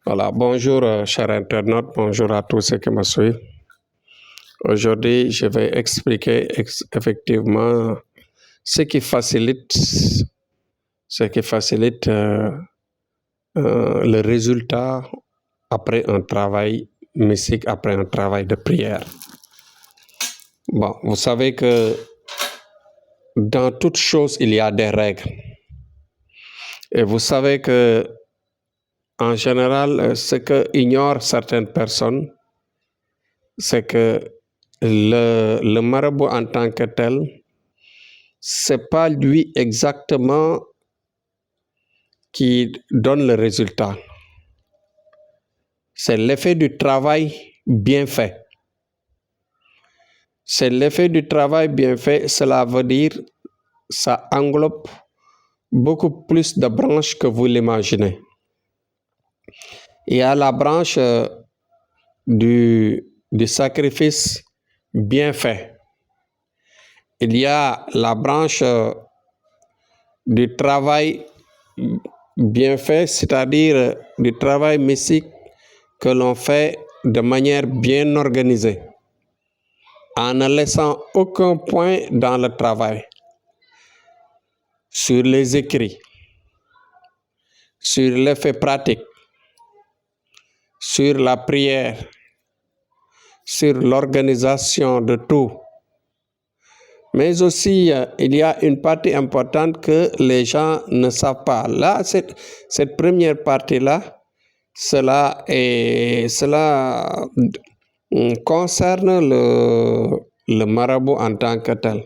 Voilà, bonjour chers internautes, bonjour à tous ceux qui me suivent. Aujourd'hui, je vais expliquer effectivement ce qui facilite, le résultat après un travail mystique, après un travail de prière. Bon, vous savez que dans toute chose, il y a des règles. Et vous savez que, en général, ce que ignorent certaines personnes, c'est que le marabout en tant que tel, c'est pas lui exactement qui donne le résultat. C'est l'effet du travail bien fait. C'est l'effet du travail bien fait, cela veut dire, ça englobe beaucoup plus de branches que vous l'imaginez. Il y a la branche du sacrifice bien fait. Il y a la branche du travail bien fait, c'est-à-dire du travail mystique que l'on fait de manière bien organisée, en ne laissant aucun point dans le travail, sur les écrits, sur l'effet pratique, sur la prière, sur l'organisation de tout. Mais aussi, il y a une partie importante que les gens ne savent pas. Là, cette première partie-là, cela concerne le marabout en tant que tel.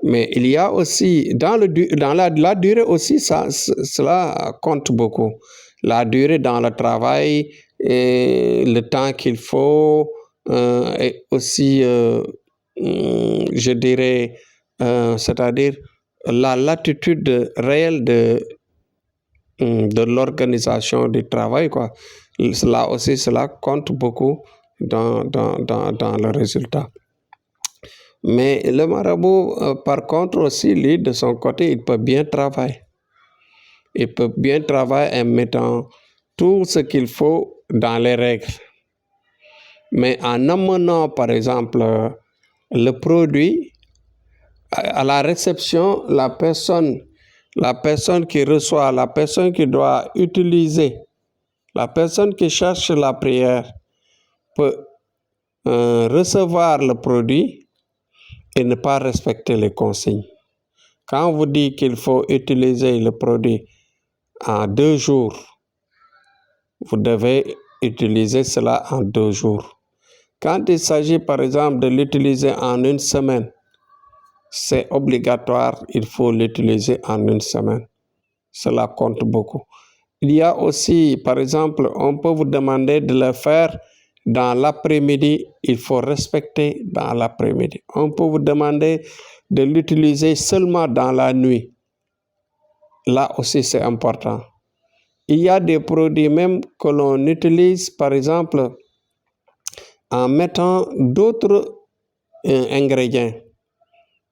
Mais il y a aussi, dans la durée aussi, cela compte beaucoup. La durée dans le travail, et le temps qu'il faut, et aussi, je dirais, c'est-à-dire la latitude réelle de l'organisation du travail, quoi. Cela aussi, cela compte beaucoup dans le résultat. Mais le marabout, par contre aussi, lui, de son côté, il peut bien travailler. Il peut bien travailler en mettant tout ce qu'il faut dans les règles. Mais en amenant, par exemple, le produit à la réception, la personne qui reçoit, la personne qui doit utiliser, la personne qui cherche la prière peut recevoir le produit et ne pas respecter les consignes. Quand on vous dit qu'il faut utiliser le produit en 2 jours, vous devez utiliser cela en 2 jours. Quand il s'agit par exemple de l'utiliser en 1 semaine, c'est obligatoire, il faut l'utiliser en 1 semaine. Cela compte beaucoup. Il y a aussi, par exemple, on peut vous demander de le faire dans l'après-midi, il faut respecter dans l'après-midi. On peut vous demander de l'utiliser seulement dans la nuit. Là aussi, c'est important. Il y a des produits même que l'on utilise, par exemple, en mettant d'autres ingrédients,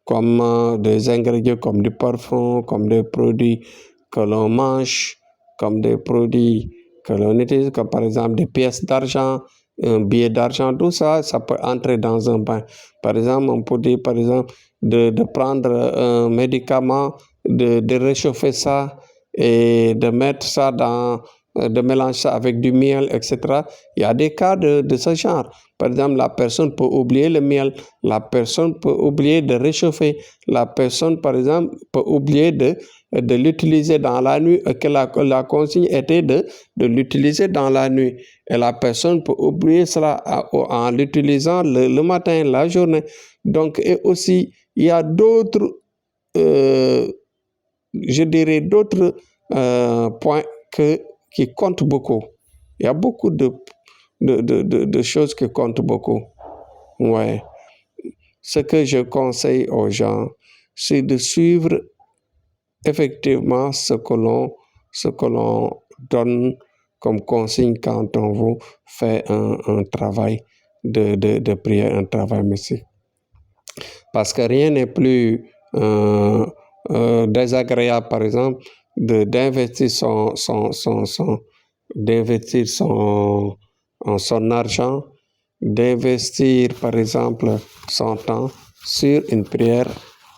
comme des ingrédients comme du parfum, comme des produits que l'on mange, comme des produits que l'on utilise, comme par exemple des pièces d'argent, un billet d'argent, tout ça, ça peut entrer dans un bain. Par exemple, on peut dire, par exemple, de prendre un médicament, de réchauffer ça et de mettre ça de mélanger ça avec du miel, etc. Il y a des cas de ce genre. Par exemple, la personne peut oublier le miel, la personne peut oublier de réchauffer, la personne, par exemple, peut oublier de l'utiliser dans la nuit, que la consigne était de l'utiliser dans la nuit. Et la personne peut oublier cela en l'utilisant le matin, la journée. Donc, et aussi, il y a d'autres, je dirais, d'autres points qui comptent beaucoup. Il y a beaucoup de choses qui comptent beaucoup. Ouais. Ce que je conseille aux gens, c'est de suivre effectivement ce que l'on donne comme consigne quand on vous fait un travail de prière, un travail mystique. Parce que rien n'est plus désagréable, par exemple, d'investir son d'investir son argent, d'investir par exemple son temps sur une prière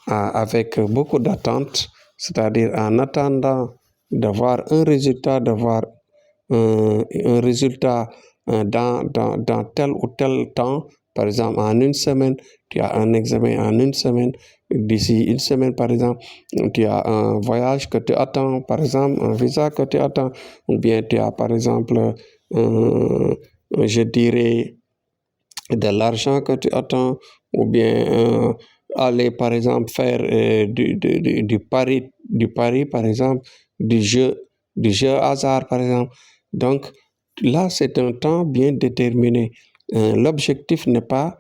avec beaucoup d'attente, c'est-à-dire en attendant d'avoir un résultat, d'avoir un résultat dans tel ou tel temps. Par exemple, en une semaine, tu as un examen en une semaine. D'ici une semaine, par exemple, tu as un voyage que tu attends, par exemple, un visa que tu attends, ou bien tu as, par exemple, je dirais, de l'argent que tu attends, ou bien aller, par exemple, faire du pari, par exemple, du jeu hasard, par exemple. Donc, là, c'est un temps bien déterminé. L'objectif n'est pas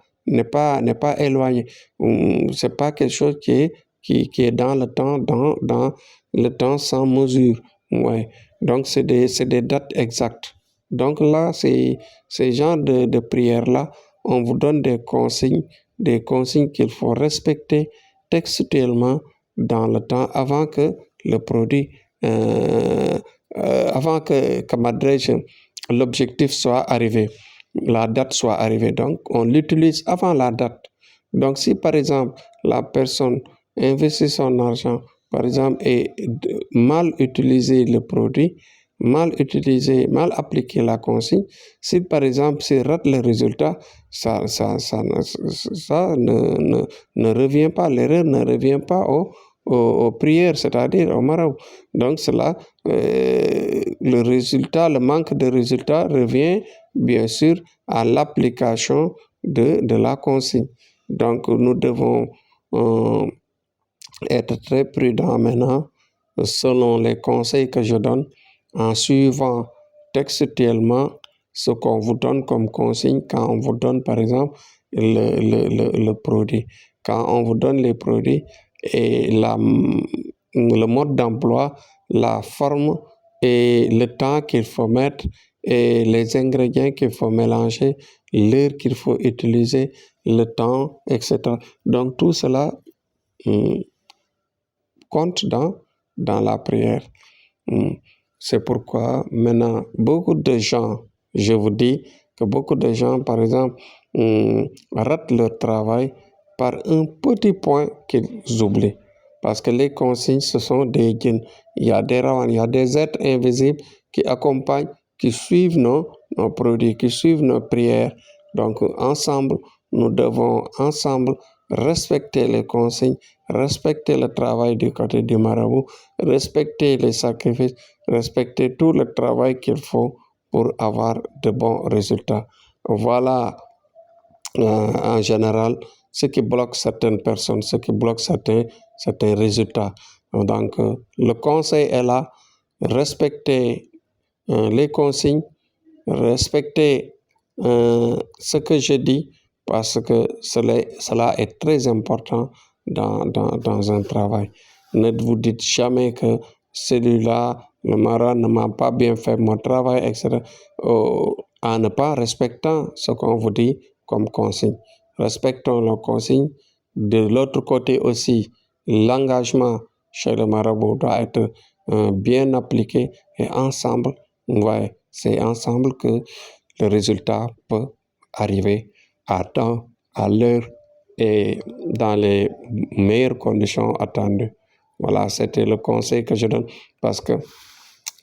éloigné. C'est pas quelque chose qui est dans le temps, dans le temps sans mesure. Ouais. Donc, c'est des dates exactes. Donc là, ces genres de prières-là, on vous donne des consignes qu'il faut respecter textuellement dans le temps avant que le produit, avant que l'objectif soit arrivé, la date soit arrivée. Donc, on l'utilise avant la date. Donc, si par exemple, la personne investit son argent, par exemple, et mal utiliser le produit, mal utiliser, mal appliquer la consigne, si par exemple, s'il rate le résultat, ça ne revient pas, l'erreur ne revient pas aux prières, c'est-à-dire au marabout. Donc cela, le résultat, le manque de résultat revient bien sûr à l'application de la consigne. Donc nous devons être très prudents maintenant selon les conseils que je donne en suivant textuellement ce qu'on vous donne comme consigne quand on vous donne par exemple le produit. Quand on vous donne les produits et le mode d'emploi, la forme et le temps qu'il faut mettre et les ingrédients qu'il faut mélanger, l'heure qu'il faut utiliser, le temps, etc. Donc tout cela compte dans la prière. C'est pourquoi maintenant, beaucoup de gens, je vous dis que beaucoup de gens, par exemple, ratent leur travail par un petit point qu'ils oublient. Parce que les consignes, ce sont des djinns. Il y a des ravans, il y a des êtres invisibles qui accompagnent, qui suivent nos produits, qui suivent nos prières. Donc, ensemble, nous devons ensemble respecter les consignes, respecter le travail du côté du marabout, respecter les sacrifices, respecter tout le travail qu'il faut pour avoir de bons résultats. Voilà en général ce qui bloque certaines personnes, ce qui bloque certains résultats. Donc, le conseil est là, respecter les consignes, respecter ce que je dis, parce que cela est très important dans un travail. Ne vous dites jamais que celui-là, le marin ne m'a pas bien fait mon travail, etc. En ne pas respectant ce qu'on vous dit comme consigne. Respectons les consignes. De l'autre côté aussi, l'engagement chez le marabout doit être bien appliqué et ensemble, ouais, c'est ensemble que le résultat peut arriver à temps, à l'heure et dans les meilleures conditions attendues. Voilà, c'était le conseil que je donne parce que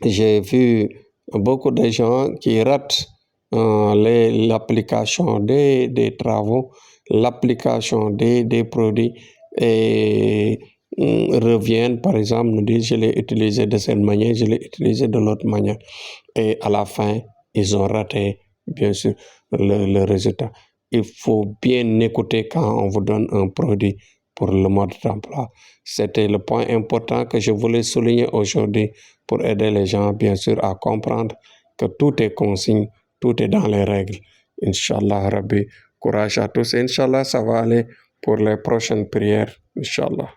j'ai vu beaucoup de gens qui ratent l'application des travaux, l'application des produits et reviennent, par exemple, nous disent je l'ai utilisé de cette manière, je l'ai utilisé de l'autre manière. Et à la fin, ils ont raté, bien sûr, le résultat. Il faut bien écouter quand on vous donne un produit pour le mode d'emploi. C'était le point important que je voulais souligner aujourd'hui pour aider les gens, bien sûr, à comprendre que tout est consigne, tout est dans les règles. Inch'Allah, Rabbi, courage à tous. Inch'Allah, ça va aller pour les prochaines prières. Inch'Allah.